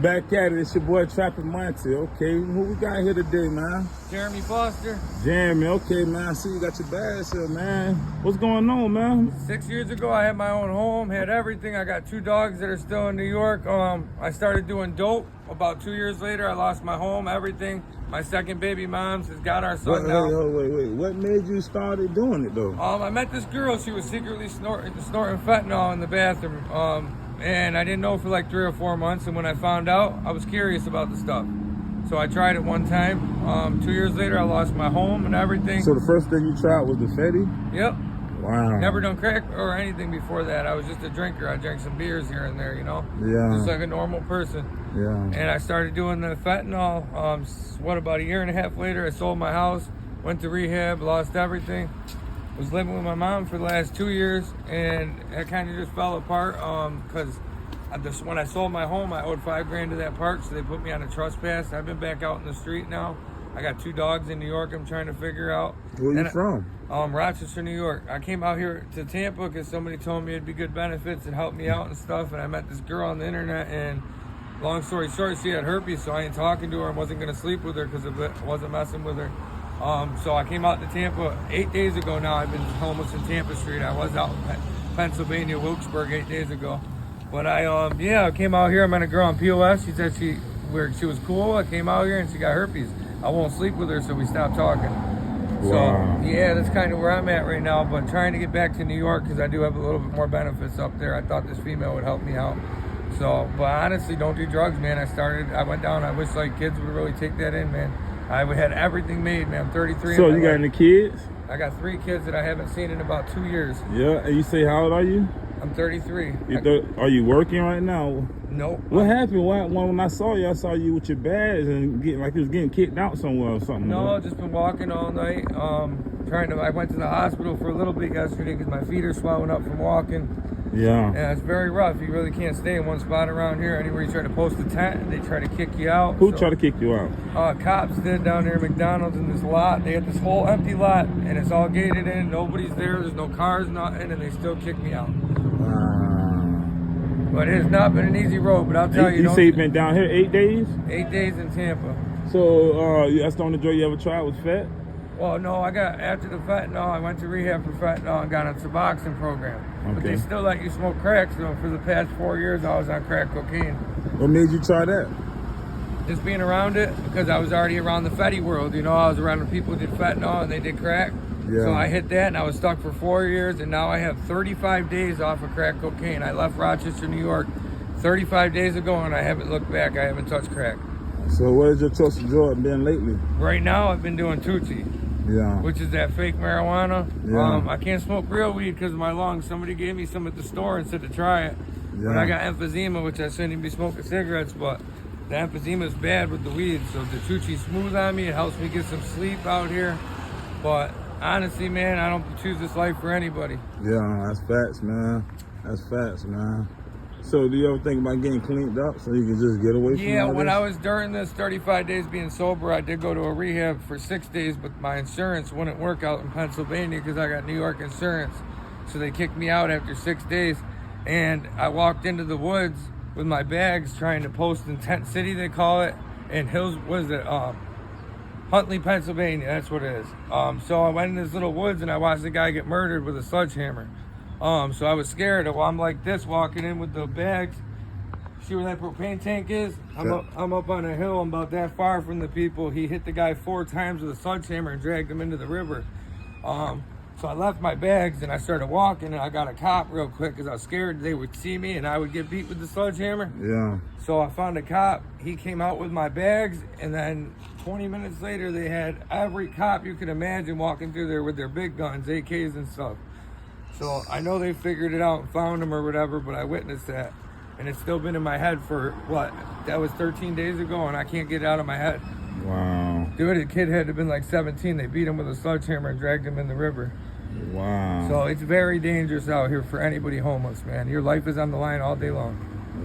back at it. It's your boy Trapn. Okay, who we got here today, man? Jeremy Foster. Jeremy, okay, man. I see you got your bags here, man. What's going on, man? 6 years ago, I had my own home, had everything. I got 2 dogs that are still in New York. I started doing dope. About 2 years later, I lost my home, everything. My second baby mom's has got our son now. Wait. What made you started doing it, though? I met this girl. She was secretly snorting fentanyl in the bathroom. And I didn't know for like 3 or 4 months. And when I found out, I was curious about the stuff. So I tried it one time. 2 years later, I lost my home and everything. So the first thing you tried was the Fetty? Yep. Wow. Never done crack or anything before that. I was just a drinker. I drank some beers here and there, you know? Yeah. Just like a normal person. Yeah. And I started doing the fentanyl. About a year and a half later, I sold my house, went to rehab, lost everything. Was living with my mom for the last 2 years, and it kind of just fell apart because when I sold my home, I owed $5 grand to that park, so they put me on a trespass. I've been back out in the street now. I got 2 dogs in New York I'm trying to figure out. Where you from? Rochester, New York. I came out here to Tampa because somebody told me it'd be good benefits and help me out and stuff, and I met this girl on the internet, and long story short, she had herpes, so I ain't talking to her and wasn't going to sleep with her because I wasn't messing with her. So I came out to Tampa 8 days ago now. I've been homeless in Tampa Street. I was out in Pennsylvania, Wilkesburg 8 days ago. But I came out here. I met a girl on POS. She said she was cool. I came out here and she got herpes. I won't sleep with her, so we stopped talking. Wow. So yeah, that's kind of where I'm at right now. But trying to get back to New York because I do have a little bit more benefits up there. I thought this female would help me out. So, but honestly, don't do drugs, man. I went down. I wish like kids would really take that in, man. I had everything made, man. I'm 33. So you got any kids? I got 3 kids that I haven't seen in about 2 years. Yeah, and you say how old are you? I'm 33. Are you working right now? Nope. What happened? When I saw you with your bags and you was getting kicked out somewhere or something. No, just been walking all night. I went to the hospital for a little bit yesterday because my feet are swelling up from walking. Yeah. And it's very rough. You really can't stay in one spot around here. Anywhere you try to post a tent, they try to kick you out. Who tried to kick you out? Cops did down there at McDonald's in this lot. They had this whole empty lot, and it's all gated in. Nobody's there. There's no cars, nothing, and they still kicked me out. But it has not been an easy road, but I'll tell you. You say you've been down here 8 days? 8 days in Tampa. So that's the only drug you ever tried was Fet? Well, no, after the fentanyl, I went to rehab for fentanyl and got on a Suboxone program. Okay. But they still let you smoke crack, so for the past 4 years, I was on crack cocaine. What made you try that? Just being around it, because I was already around the Fetty world, you know, I was around the people who did fentanyl and they did crack. Yeah. So I hit that and I was stuck for 4 years, and now I have 35 days off of crack cocaine. I left Rochester, New York 35 days ago, and I haven't looked back. I haven't touched crack. So what has your choice of drug been lately? Right now, I've been doing 2T. Yeah. Which is that fake marijuana. Yeah. I can't smoke real weed because of my lungs. Somebody gave me some at the store and said to try it. Yeah. But I got emphysema, which I shouldn't even be smoking cigarettes, but the emphysema is bad with the weed. So the 2T smooth on me. It helps me get some sleep out here. But honestly, man, I don't choose this life for anybody. Yeah, that's facts, man. That's facts, man. So do you ever think about getting cleaned up so you can just get away from all when this? I was during this 35 days being sober, I did go to a rehab for 6 days, but my insurance wouldn't work out in Pennsylvania because I got New York insurance. So they kicked me out after 6 days. And I walked into the woods with my bags trying to post in Tent City, they call it, in Huntley, Pennsylvania, that's what it is. So I went in this little woods and I watched the guy get murdered with a sledgehammer. So I was scared. Well, I'm like this, walking in with the bags. See where that propane tank is? I'm up on a hill. I'm about that far from the people. He hit the guy 4 times with a sledgehammer and dragged him into the river. So I left my bags and I started walking, and I got a cop real quick because I was scared they would see me and I would get beat with the sledgehammer. Yeah. So I found a cop. He came out with my bags, and then 20 minutes later, they had every cop you could imagine walking through there with their big guns, AKs and stuff. So I know they figured it out and found him or whatever, but I witnessed that. And it's still been in my head for, that was 13 days ago, and I can't get it out of my head. Wow. Dude, the kid had to have been like 17. They beat him with a sledgehammer and dragged him in the river. Wow. So it's very dangerous out here for anybody homeless, man. Your life is on the line all day long.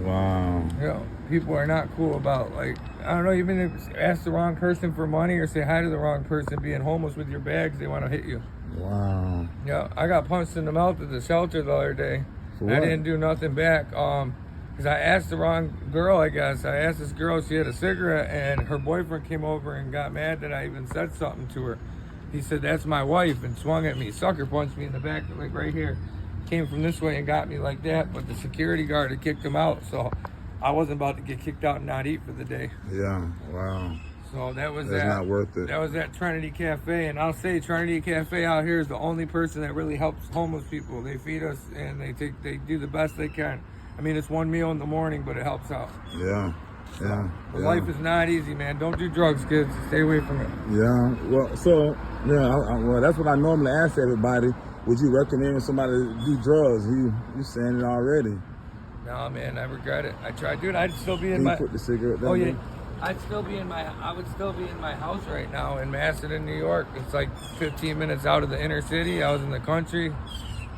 Wow. You know, people are not cool about, like, I don't know, even if you ask the wrong person for money or say hi to the wrong person being homeless with your bags, they want to hit you. Wow. Yeah, I got punched in the mouth at the shelter the other day. For I what? didn't do nothing back. Because I asked the wrong girl, I guess. I asked this girl if she had a cigarette, and her boyfriend came over and got mad that I even said something to her. He said, "That's my wife," and swung at me. Sucker punched me in the back, like right here. Came from this way and got me like that, but the security guard had kicked him out, so I wasn't about to get kicked out and not eat for the day. Yeah, wow. So that's not worth it. That was at Trinity Cafe, and I'll say Trinity Cafe out here is the only person that really helps homeless people. They feed us and they do the best they can. I mean, it's one meal in the morning, but it helps out. Yeah, yeah. But life is not easy, man. Don't do drugs, kids. Stay away from it. Yeah, well, so, yeah, well, that's what I normally ask everybody. Would you recommend somebody to do drugs? You saying it already. No, man, I regret it. I tried, dude. I'd still be in Can my. you put the cigarette down? Oh yeah, there? I would still be in my house right now in Macedon, New York. It's like 15 minutes out of the inner city. I was in the country.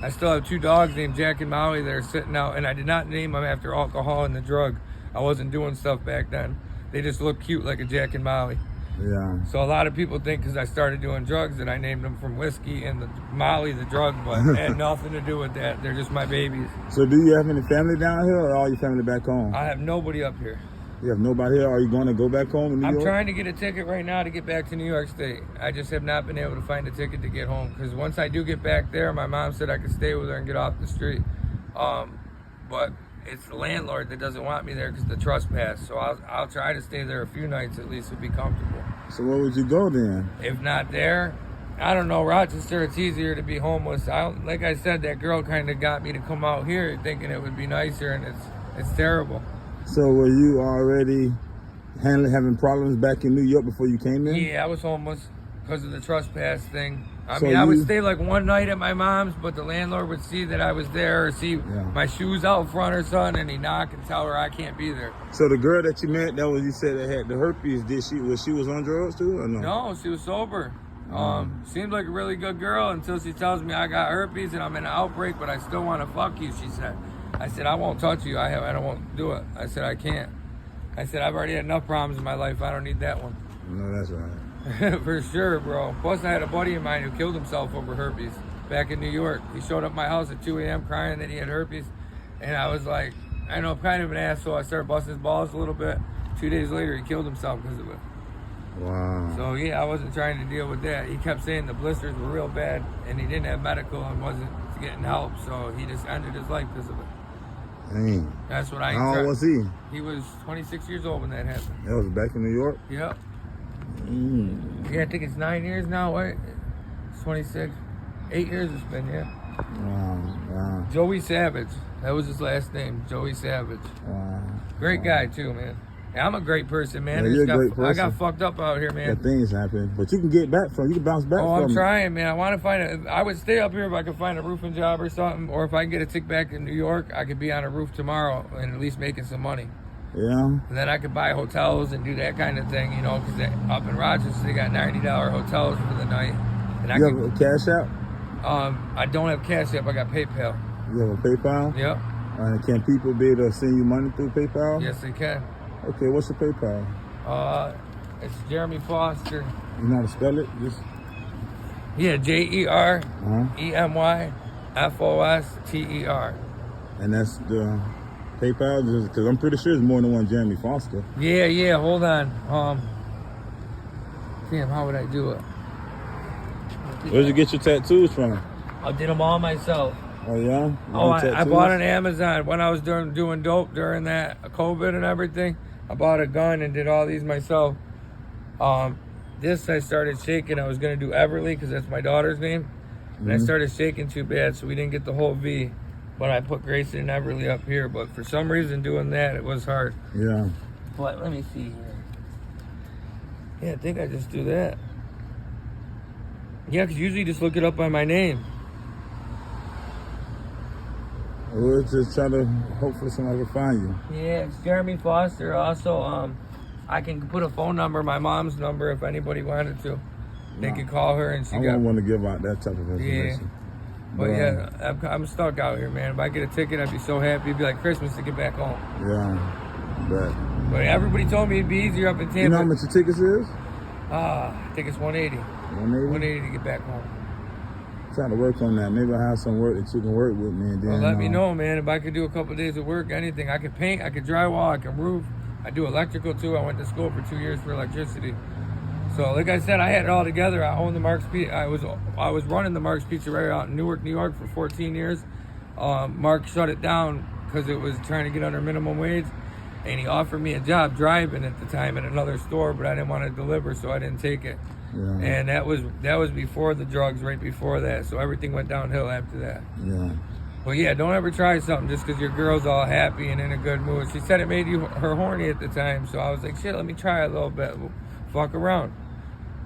I still have 2 dogs named Jack and Molly that are sitting out, and I did not name them after alcohol and the drug. I wasn't doing stuff back then. They just look cute like a Jack and Molly. Yeah. So a lot of people think because I started doing drugs that I named them from whiskey and the Molly, the drug, but it had nothing to do with that. They're just my babies. So do you have any family down here, or all your family back home? I have nobody up here. You have nobody here? Are you going to go back home in New York? I'm trying to get a ticket right now to get back to New York State. I just have not been able to find a ticket to get home, because once I do get back there, my mom said I could stay with her and get off the street. But it's the landlord that doesn't want me there because of the trespass. So I'll try to stay there a few nights at least to be comfortable. So where would you go then? If not there, I don't know, Rochester, it's easier to be homeless. Like I said, that girl kind of got me to come out here thinking it would be nicer, and it's terrible. So were you already having problems back in New York before you came in? Yeah, I was homeless because of the trespass thing. I would stay like one night at my mom's, but the landlord would see that I was there, or see my shoes out front or something, and he'd knock and tell her I can't be there. So the girl that you met, you said that had the herpes, she was on drugs too, or no? No, she was sober. Seemed like a really good girl until she tells me I got herpes and I'm in an outbreak, but I still want to fuck you, she said. I said, I won't touch you. I don't want to do it. I said, I can't. I said, I've already had enough problems in my life. I don't need that one. No, that's right. For sure, bro. Plus, I had a buddy of mine who killed himself over herpes back in New York. He showed up at my house at 2 a.m. crying that he had herpes. And I was like, I know, kind of an asshole. I started busting his balls a little bit. 2 days later, he killed himself because of it. Wow. So, yeah, I wasn't trying to deal with that. He kept saying the blisters were real bad, and he didn't have medical and wasn't getting help. So he just ended his life because of it. Dang. That's what I. How old was he? He was 26 years old when that happened. That was back in New York? Yep. Yeah, I think it's 9 years now, right? It's 26. 8 years it's been, yeah. Wow. Joey Savage. That was his last name, Joey Savage. Wow. Great guy, too, man. Yeah, I'm a great person, man. Yeah, you're a great person. I got fucked up out here, man. Yeah, things happen. But you can get back from you can bounce back from it. I'm trying, man. I want to find I would stay up here if I could find a roofing job or something, or if I can get a ticket back in New York, I could be on a roof tomorrow and at least making some money. Yeah. And then I could buy hotels and do that kind of thing, because up in Rochester, they got $90 hotels for the night. And you have a Cash App? I don't have Cash App. I got PayPal. You have a PayPal? Yep. And can people be able to send you money through PayPal? Yes, they can. Okay, what's your PayPal? It's Jeremy Foster. You know how to spell it? Yeah, JEREMYFOSTER. And that's the PayPal? Because I'm pretty sure there's more than one Jeremy Foster. Yeah, hold on. Damn, how would I do it? Where'd you get your tattoos from? I did them all myself. Oh, yeah? I bought on Amazon when I was doing dope during that COVID and everything. I bought a gun and did all these myself. This I started shaking. I was going to do Everly because that's my daughter's name. And I started shaking too bad, so we didn't get the whole V. But I put Grayson and Everly up here. But for some reason, doing that, it was hard. Yeah. But let me see here. Yeah, I think I just do that. Yeah, because usually you just look it up by my name. We'll just try to, hopefully somebody can find you. Yeah, it's Jeremy Foster. Also, I can put a phone number, my mom's number, if anybody wanted to. They could call her and she I don't want to give out that type of information. Yeah. But I'm stuck out here, man. If I get a ticket, I'd be so happy. It'd be like Christmas to get back home. Yeah, but everybody told me it'd be easier up in Tampa. You know how much your tickets is? I think it's 180. 180? 180 to get back home. Trying to work on that. Maybe I have some work that you can work with me. And then, Well, let me know, man. If I could do a couple of days of work, anything. I could paint, I could drywall, I can roof. I do electrical too. I went to school for 2 years for electricity. So, like I said, I had it all together. I owned the Mark's Pizza. I was running the Mark's Pizzeria out in Newark, New York for 14 years. Mark shut it down because it was trying to get under minimum wage, and he offered me a job driving at the time at another store, but I didn't want to deliver, so I didn't take it. Yeah. And that was before the drugs, right before that. So everything went downhill after that. Yeah. Well, yeah, don't ever try something just because your girl's all happy and in a good mood. She said it made her horny at the time, so I was like, shit, let me try it a little bit. We'll fuck around.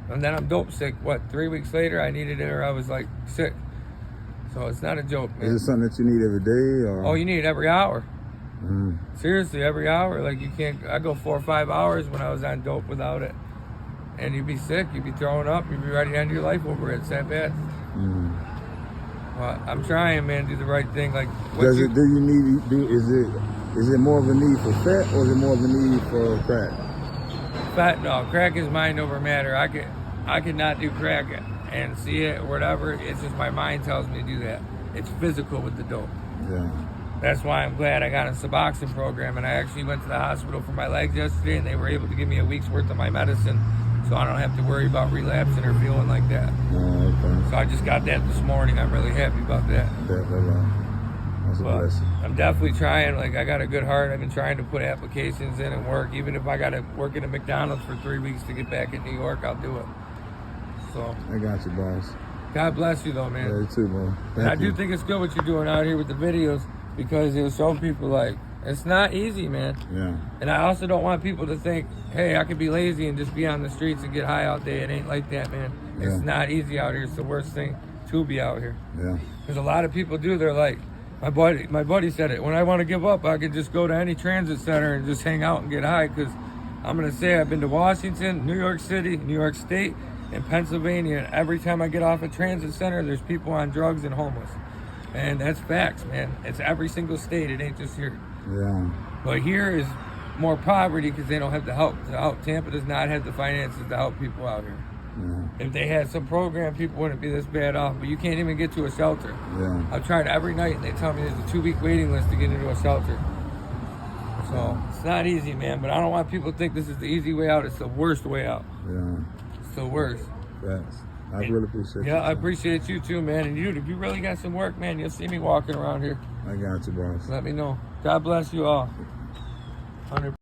And then I'm dope sick. 3 weeks later, I needed it, or I was like sick. So it's not a joke, man. Is it something that you need every day, or? Oh, you need it every hour. Mm. Seriously, every hour. Like, you can't. I go 4 or 5 hours when I was on dope without it, and you'd be sick. You'd be throwing up. You'd be ready to end your life over it. It's that bad. Mm. Well, I'm trying, man, to do the right thing. Like, Is it more of a need for fat, or is it more of a need for crack? Fat, no. Crack is mind over matter. I could not do crack and see it or whatever. It's just my mind tells me to do that. It's physical with the dope. Yeah. That's why I'm glad I got a Suboxone program, and I actually went to the hospital for my legs yesterday, and they were able to give me a week's worth of my medicine, so I don't have to worry about relapsing or feeling like that. Oh, okay. So I just got that this morning. I'm really happy about that. That's a blessing. I'm definitely trying. Like, I got a good heart. I've been trying to put applications in and work. Even if I got to work at a McDonald's for 3 weeks to get back in New York, I'll do it. So I got you, boss. God bless you, though, man. Yeah, you too, bro. I do think it's good what you're doing out here with the videos, because it'll show people, like, it's not easy, man. Yeah. And I also don't want people to think, hey, I could be lazy and just be on the streets and get high all day. It ain't like that, man. Yeah. It's not easy out here. It's the worst thing to be out here. Yeah. Because a lot of people do. They're like, my buddy said it. When I want to give up, I could just go to any transit center and just hang out and get high. Because I'm going to say I've been to Washington, New York City, New York State, and Pennsylvania. And every time I get off a transit center, there's people on drugs and homeless. And that's facts, man. It's every single state. It ain't just here. Yeah. But here is more poverty because they don't have the help. Tampa does not have the finances to help people out here. Yeah. If they had some program, people wouldn't be this bad off. But you can't even get to a shelter. Yeah. I've tried every night, and they tell me there's a 2-week waiting list to get into a shelter. So it's not easy, man. But I don't want people to think this is the easy way out. It's the worst way out. Yeah. It's the worst. Thanks. I really appreciate you. Yeah, I appreciate you too, man. And if you really got some work, man, you'll see me walking around here. I got you, boss. Let me know. God bless you all. 100%.